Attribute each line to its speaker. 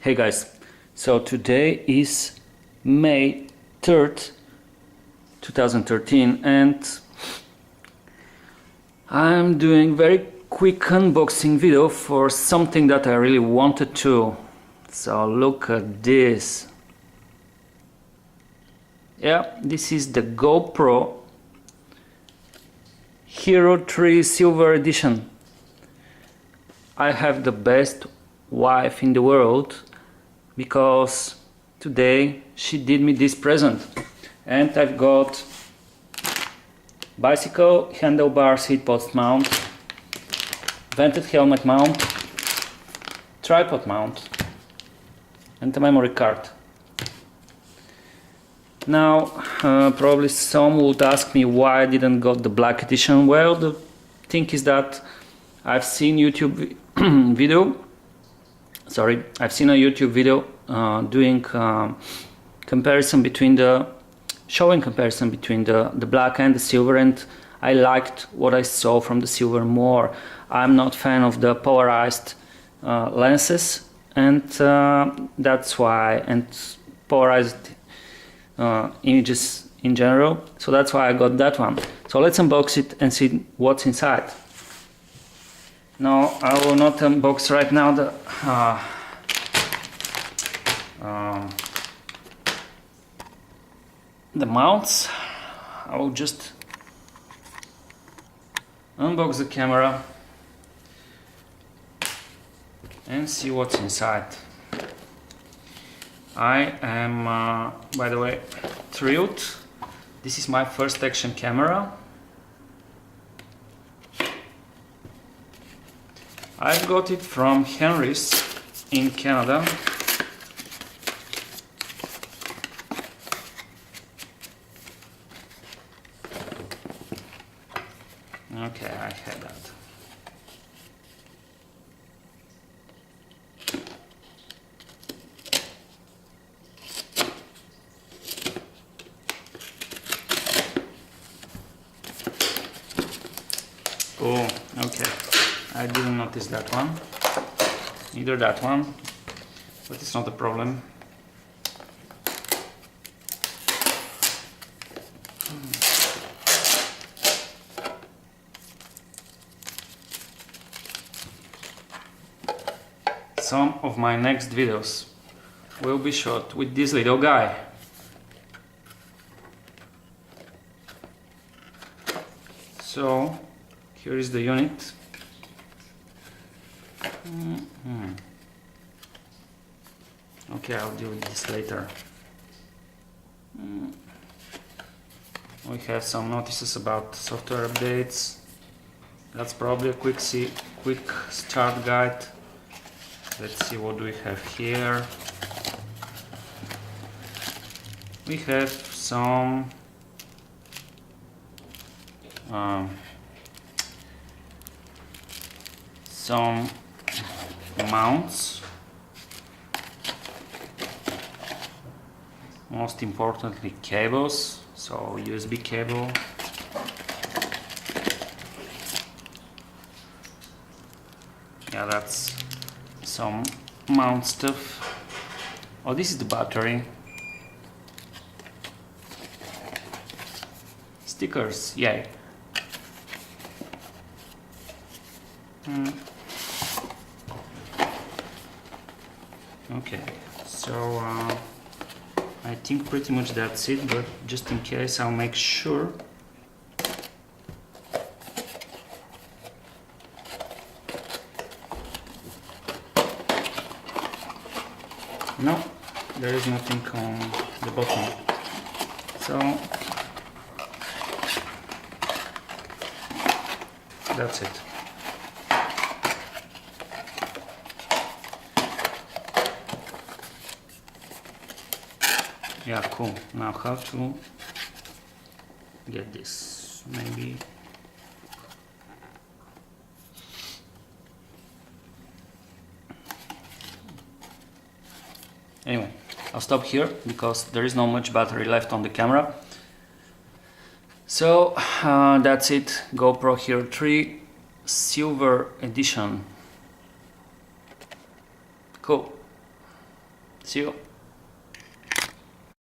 Speaker 1: Hey guys, so today is May 3rd, 2013 and I'm doing very quick unboxing video for something that I really wanted to. So look at this. Yeah, this is the GoPro Hero 3 Silver Edition. I have the best wife in the world because today she did me this present, and I've got bicycle handlebar seat post mount, vented helmet mount, tripod mount and a memory card. Now probably some would ask me why I didn't got the black edition. Well, the thing is that I've seen YouTube I've seen a YouTube video doing comparison between the black and the silver, and I liked what I saw from the silver more. I'm not fan of the polarized lenses, and that's why, and polarized images in general, so that's why I got that one. So let's unbox it and see what's inside. No, I will not unbox right now the mounts. I will just unbox the camera and see what's inside. I am, by the way, thrilled. This is my first action camera. I got it from Henry's in Canada. Okay, I had that. Oh, okay. I didn't notice that one, neither that one, but it's not a problem. Some of my next videos will be shot with this little guy. So here is the unit. Okay, I'll deal with this later. We have some notices about software updates. That's probably a quick start guide. Let's see, what do we have here. We have some mounts, most importantly cables, so USB cable, yeah, that's some mount stuff. Oh, this is the battery. Stickers, yay. Okay, so I think pretty much that's it, but just in case I'll make sure. No, there is nothing on the bottom. So that's it. Yeah, cool. Now how to get this? Maybe anyway, I'll stop here because there is not much battery left on the camera. So that's it. GoPro Hero 3 Silver Edition. Cool. See you.